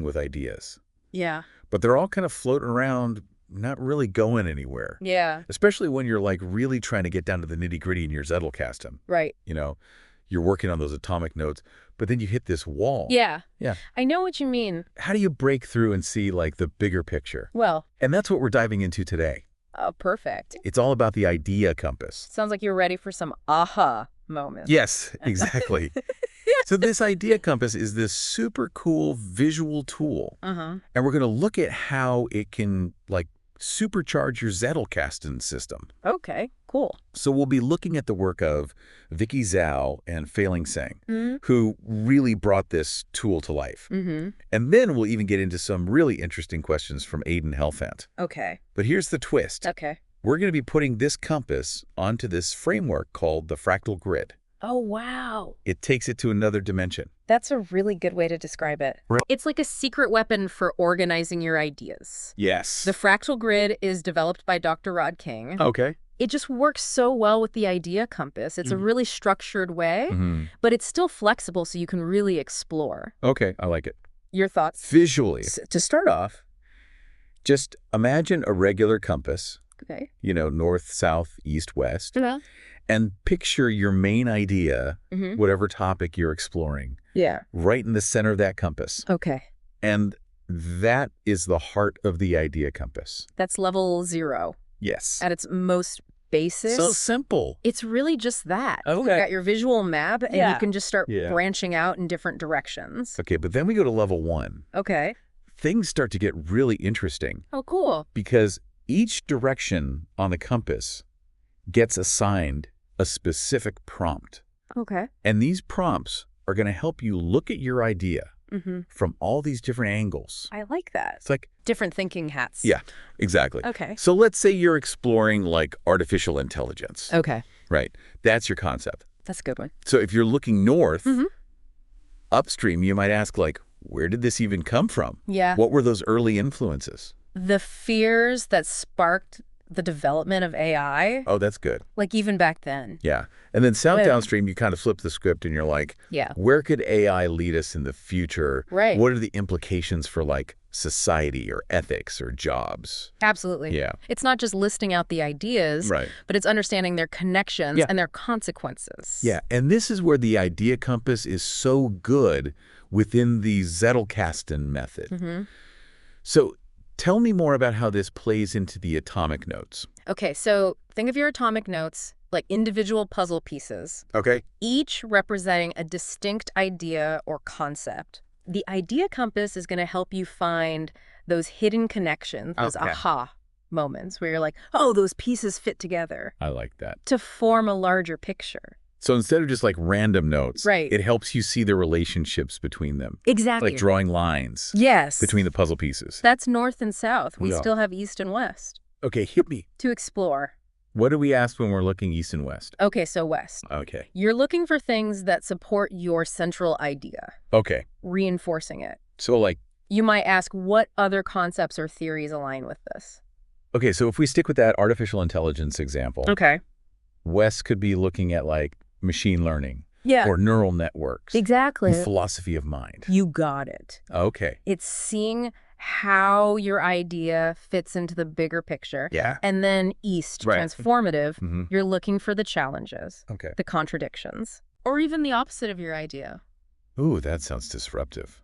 with ideas. Yeah. But they're all kind of floating around, not really going anywhere. Yeah. Especially when you're like really trying to get down to the nitty-gritty in your Zettelkasten. Right. You know, you're working on those atomic notes, but then you hit this wall. Yeah. Yeah. I know what you mean. How do you break through and see like the bigger picture? Well. And that's what we're diving into today. Oh, perfect. It's all about the idea compass. Sounds like you're ready for some aha moments. Yes, exactly. So this idea compass is this super cool visual tool. And we're going to look at how it can like supercharge your Zettelkasten system. Okay, cool. So we'll be looking at the work of Vicky Zhao and Fei-Ling Tseng, who really brought this tool to life. And then we'll even get into some really interesting questions from Aidan Helfand. Okay. But here's the twist. Okay. We're going to be putting this compass onto this framework called the Fractal Grid. Oh, wow. It takes it to another dimension. That's a really good way to describe it. Right. It's like a secret weapon for organizing your ideas. Yes. The Fractal Grid is developed by Dr. Rod King. Okay. It just works so well with the idea compass. It's a really structured way, but it's still flexible so you can really explore. Okay, I like it. Your thoughts? Visually, to start off, just imagine a regular compass, Okay. you know, north, south, east, west, Yeah. and picture your main idea, whatever topic you're exploring, Yeah. right in the center of that compass. Okay. And that is the heart of the idea compass. That's level 0. Yes. At its most basic. So simple. It's really just that. Okay. You've got your visual map, and you can just start Yeah. branching out in different directions. Okay, but then we go to level 1. Okay. Things start to get really interesting Oh, cool. because each direction on the compass gets assigned a specific prompt. Okay. And these prompts are going to help you look at your idea from all these different angles. I like that. It's like, Different thinking hats. yeah, exactly. Okay. So let's say you're exploring like artificial intelligence, Okay. right? That's your concept. That's a good one. So if you're looking north, upstream, you might ask like, where did this even come from? Yeah. What were those early influences? The fears that sparked the development of AI, Oh, that's good. like even back then. Yeah. And then south Well- downstream, you kind of flip the script and you're like, Yeah. where could AI lead us in the future? Right. What are the implications for like society or ethics or jobs? Absolutely. Yeah. It's not just listing out the ideas, Right. but it's understanding their connections Yeah. and their consequences. Yeah. And this is where the idea compass is so good within the Zettelkasten method. So tell me more about how this plays into the atomic notes. Okay, so think of your atomic notes like individual puzzle pieces, Okay. each representing a distinct idea or concept. The idea compass is going to help you find those hidden connections, those Okay. aha moments where you're like, oh, those pieces fit together I like that. to form a larger picture. So instead of just like random notes, Right. it helps you see the relationships between them. Exactly. Like drawing lines Yes. between the puzzle pieces. That's north and south. We Yeah. still have east and west Okay, hit me. to explore. What do we ask when we're looking east and west? Okay, so west. Okay. You're looking for things that support your central idea, Okay. reinforcing it. So like, You might ask, what other concepts or theories align with this? okay, so if we stick with that artificial intelligence example, Okay. west could be looking at like machine learning Yeah. or neural networks, Exactly. and philosophy of mind. You got it. Okay. It's seeing how your idea fits into the bigger picture. Yeah. And then east, Right. transformative, you're looking for the challenges, Okay. the contradictions, or even the opposite of your idea. Ooh, that sounds disruptive.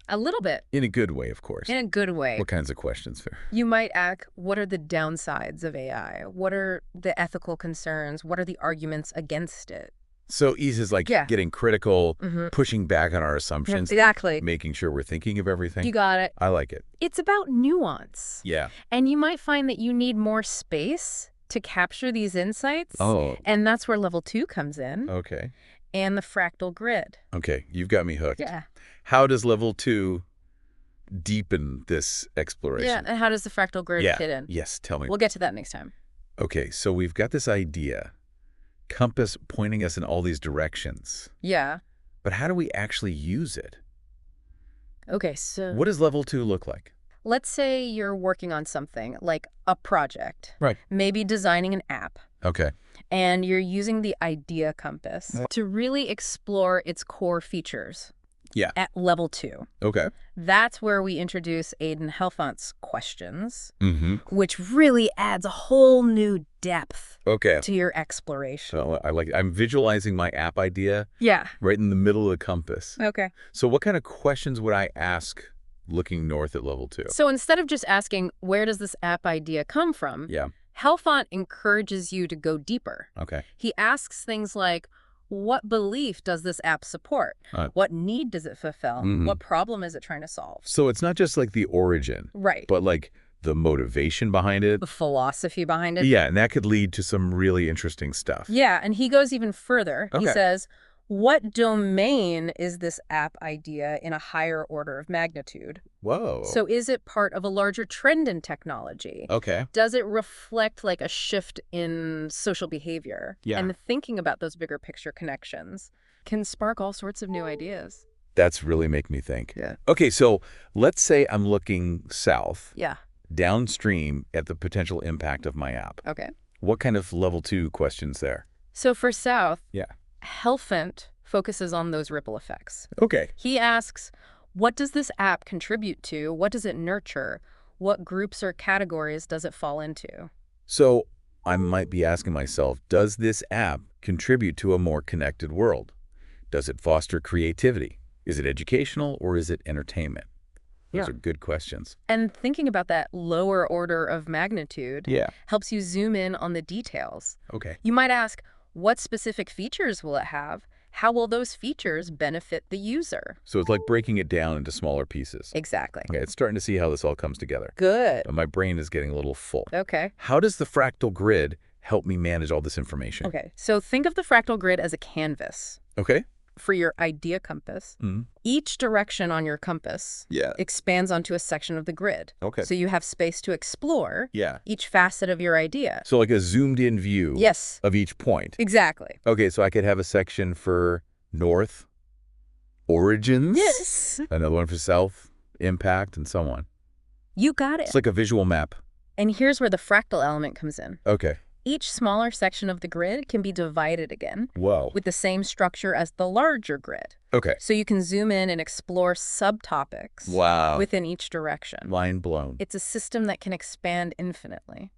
A little bit, In a good way, of course. in a good way. What kinds of questions there? You might ask, what are the downsides of AI? What are the ethical concerns? What are the arguments against it? So ease is like Yeah. getting critical, pushing back on our assumptions, Exactly. making sure we're thinking of everything. You got it. I like it. It's about nuance. Yeah. And you might find that you need more space to capture these insights. Oh, And that's where level 2 comes in, okay. and the fractal grid. Okay, you've got me hooked. Yeah. How does level 2 deepen this exploration? Yeah, and how does the fractal grid Yeah. fit in? Yes, tell me. We'll get to that next time. Okay, so we've got this idea, compass pointing us in all these directions. Yeah. But how do we actually use it? Okay, so What does level 2 look like? let's say you're working on something like a project. Right. Maybe designing an app. Okay. And you're using the idea compass to really explore its core features. Yeah. At level 2. Okay. That's where we introduce Aidan Helfand's questions, Mm-hmm. which really adds a whole new depth Okay. to your exploration. So I'm visualizing my app idea Yeah. right in the middle of the compass. Okay. So what kind of questions would I ask looking north at level 2? So instead of just asking, where does this app idea come from? Yeah. Helfand encourages you to go deeper. Okay. He asks things like, what belief does this app support? What need does it fulfill? What problem is it trying to solve? So it's not just like the origin, Right. but like the motivation behind it. The philosophy behind it. Yeah, and that could lead to some really interesting stuff. Yeah, and he goes even further. He Okay. says, what domain is this app idea in a higher order of magnitude? Whoa. So is it part of a larger trend in technology? Okay. Does it reflect like a shift in social behavior? Yeah. And thinking about those bigger picture connections can spark all sorts of new ideas. That's really making me think. Yeah. Okay, so let's say I'm looking south, Yeah. downstream at the potential impact of my app. Okay. What kind of level 2 questions there? So for South, Yeah. Helfand focuses on those ripple effects. Okay. He asks, what does this app contribute to? What does it nurture? What groups or categories does it fall into? So I might be asking myself, does this app contribute to a more connected world? Does it foster creativity? Is it educational or is it entertainment? Those Yeah. are good questions. And thinking about that lower order of magnitude Yeah. helps you zoom in on the details. Okay. You might ask, what specific features will it have? How will those features benefit the user? So it's like breaking it down into smaller pieces. Exactly. Okay, it's starting to see how this all comes together. Good. But my brain is getting a little full. Okay. How does the fractal grid help me manage all this information? Okay. So think of the fractal grid as a canvas Okay. for your idea compass. Each direction on your compass Yeah. expands onto a section of the grid. Okay. So you have space to explore Yeah. each facet of your idea. So like a zoomed in view Yes, of each point. exactly. Okay, so I could have a section for north, origins. Yes. Another one for south, impact, and so on. You got it. It's like a visual map. And here's where the fractal element comes in. Okay. Each smaller section of the grid can be divided again Whoa. with the same structure as the larger grid. Okay. So you can zoom in and explore subtopics Wow. within each direction. Mind blown. It's a system that can expand infinitely.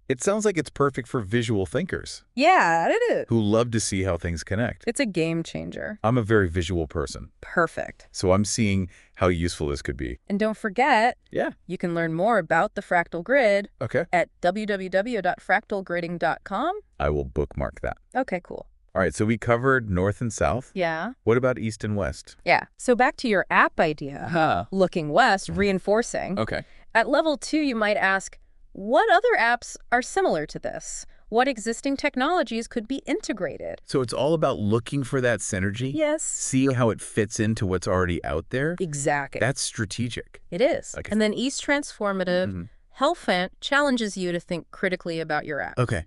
It sounds like it's perfect for visual thinkers Yeah, it is. who love to see how things connect. It's a game changer. I'm a very visual person, Perfect. so I'm seeing how useful this could be. And don't forget, Yeah. you can learn more about the fractal grid Okay. at www.fractalgridding.com. I will bookmark that. Okay, cool. All right, so we covered north and south. Yeah. What about east and west? Yeah. So back to your app idea, looking west, reinforcing. Okay. At level 2, you might ask, what other apps are similar to this? What existing technologies could be integrated? So it's all about looking for that synergy? Yes. See how it fits into what's already out there? Exactly. That's strategic. It is. Like And then East Transformative, Helfand challenges you to think critically about your app. Okay.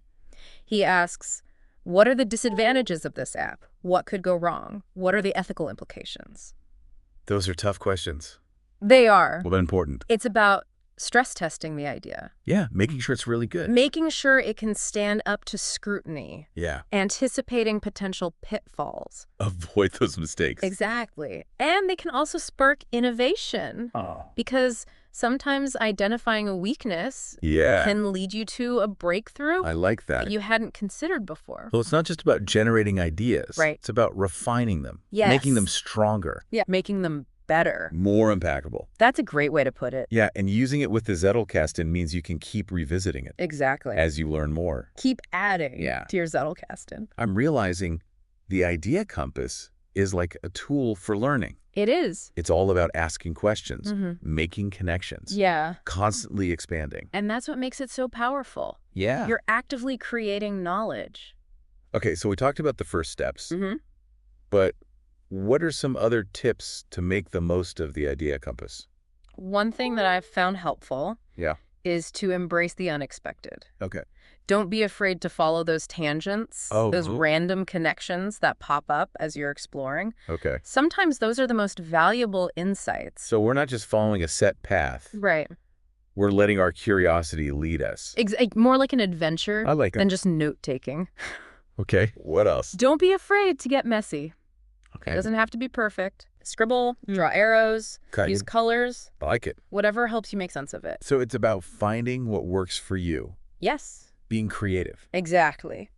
He asks, what are the disadvantages of this app? What could go wrong? What are the ethical implications? Those are tough questions. They are. Well, but important. It's about stress testing the idea. Yeah, making sure it's really good. Making sure it can stand up to scrutiny. Yeah. Anticipating potential pitfalls. Avoid those mistakes. Exactly. And they can also spark innovation. Oh. Because sometimes identifying a weakness Yeah. can lead you to a breakthrough I like that. you hadn't considered before. Well, it's not just about generating ideas. Right. It's about refining them. Yes. Making them stronger. Yeah, making them better. More impactable. That's a great way to put it. Yeah, and using it with the Zettelkasten means you can keep revisiting it Exactly. as you learn more. Keep adding Yeah. to your Zettelkasten. I'm realizing the Idea Compass is like a tool for learning. It is. It's all about asking questions, making connections, Yeah. constantly expanding. And that's what makes it so powerful. Yeah. You're actively creating knowledge. Okay, so we talked about the first steps, Mm-hmm. but what are some other tips to make the most of the Idea Compass? One thing that I've found helpful Yeah. is to embrace the unexpected. Okay. Don't be afraid to follow those tangents, those random connections that pop up as you're exploring. Okay. Sometimes those are the most valuable insights. So we're not just following a set path. Right. We're letting our curiosity lead us. More like an adventure I like than it. just note-taking. Okay. What else? Don't be afraid to get messy. Okay. It doesn't have to be perfect. Scribble, draw arrows, Okay. use colors, I like it. whatever helps you make sense of it. So it's about finding what works for you, Yes, being creative. exactly.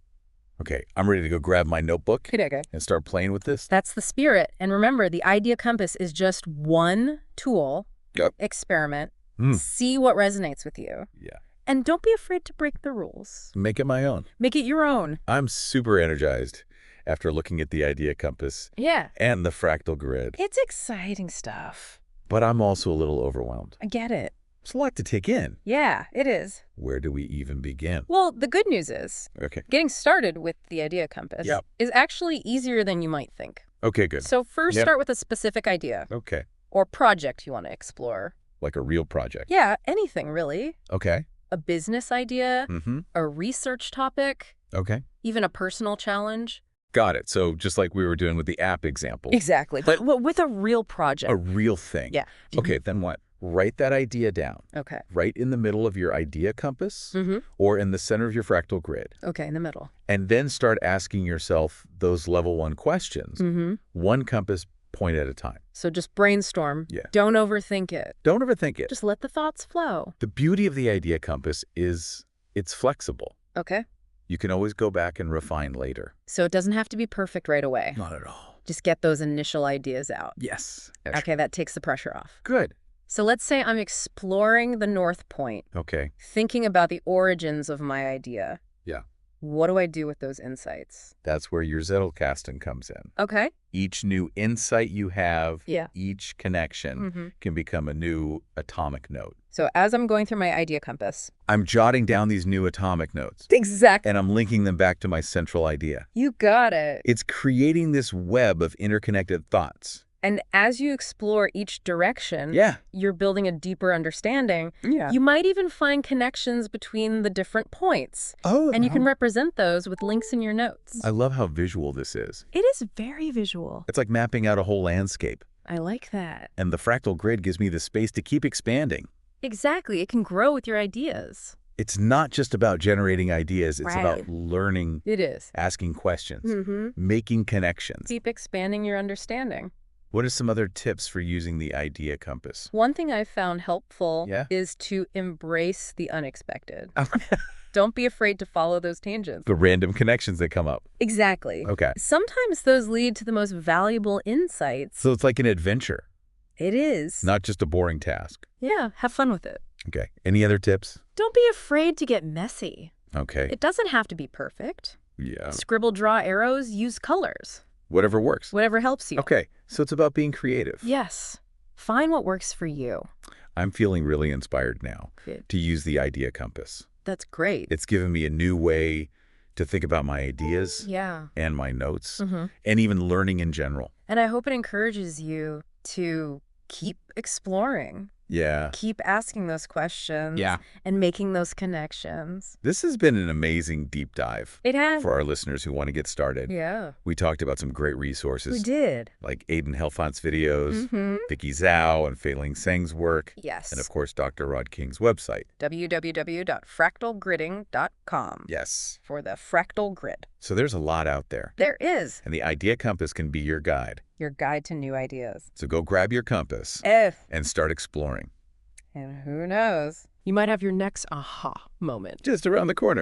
Okay, I'm ready to go grab my notebook Okay. and start playing with this. That's the spirit. And remember, the Idea Compass is just one tool. Yep. Experiment. Mm. See what resonates with you. Yeah. And don't be afraid to break the rules. Make it my own. Make it your own. I'm super energized after looking at the Idea Compass Yeah. and the Fractal Grid. It's exciting stuff. But I'm also a little overwhelmed. I get it. It's a lot to take in. Yeah, it is. Where do we even begin? Well, the good news is Okay. getting started with the Idea Compass Yep. is actually easier than you might think. Okay, good. So first Yep. start with a specific idea Okay. or project you want to explore. Like a real project. Yeah, anything really. Okay. A business idea, Mm-hmm. a research topic, Okay. even a personal challenge. Got it. So just like we were doing with the app example. Exactly. But with a real project. A real thing. Yeah. Okay, then what? Write that idea down. Okay. Right in the middle of your Idea Compass Mm-hmm. or in the center of your Fractal Grid. Okay, in the middle. And then start asking yourself those level 1 questions, Mm-hmm. one compass point at a time. So just brainstorm. Yeah. Don't overthink it. Don't overthink it. Just let the thoughts flow. The beauty of the Idea Compass is it's flexible. Okay. You can always go back and refine later. So it doesn't have to be perfect right away. Not at all. Just get those initial ideas out. Yes. Okay, that takes the pressure off. Good. So let's say I'm exploring the North Point, Okay. thinking about the origins of my idea. Yeah. What do I do with those insights? That's where your Zettelkasten comes in. Okay. Each new insight you have, Yeah. each connection Mm-hmm. can become a new atomic note. So as I'm going through my Idea Compass. I'm jotting down these new atomic notes, Exactly. and I'm linking them back to my central idea. You got it. It's creating this web of interconnected thoughts. And as you explore each direction, Yeah. you're building a deeper understanding. Yeah. You might even find connections between the different points. Oh, And you can represent those with links in your notes. I love how visual this is. It is very visual. It's like mapping out a whole landscape. I like that. And the fractal grid gives me the space to keep expanding. Exactly. It can grow with your ideas. It's not just about generating ideas. It's Right. about learning, It is. asking questions, Mm-hmm. making connections. Keep expanding your understanding. What are some other tips for using the Idea Compass? One thing I've found helpful Yeah? is to embrace the unexpected. Don't be afraid to follow those tangents. The random connections that come up. Exactly. Okay. Sometimes those lead to the most valuable insights. So it's like an adventure, It is. not just a boring task. Yeah, have fun with it. Okay. Any other tips? Don't be afraid to get messy. Okay. It doesn't have to be perfect. Yeah. Scribble, draw arrows, use colors. Whatever works. Whatever helps you. Okay. So it's about being creative. Yes. Find what works for you. I'm feeling really inspired now Good. to use the Idea Compass. That's great. It's given me a new way to think about my ideas Yeah. and my notes Mm-hmm. and even learning in general. And I hope it encourages you to keep exploring, Yeah. keep asking those questions, Yeah. and making those connections. This has been an amazing deep dive It has. for our listeners who want to get started. Yeah. We talked about some great We resources did. like Aiden Helfant's videos, Mm-hmm. Vicky Zhao and Fei-Ling Seng's work, Yes. and of course Dr. Rod King's website. www.fractalgridding.com Yes. for the fractal grid. So there's a lot out there, There is and the Idea Compass can be your guide. your guide to new ideas. So go grab your compass If, and start exploring. and who knows, you might have your next aha moment. Just around the corner.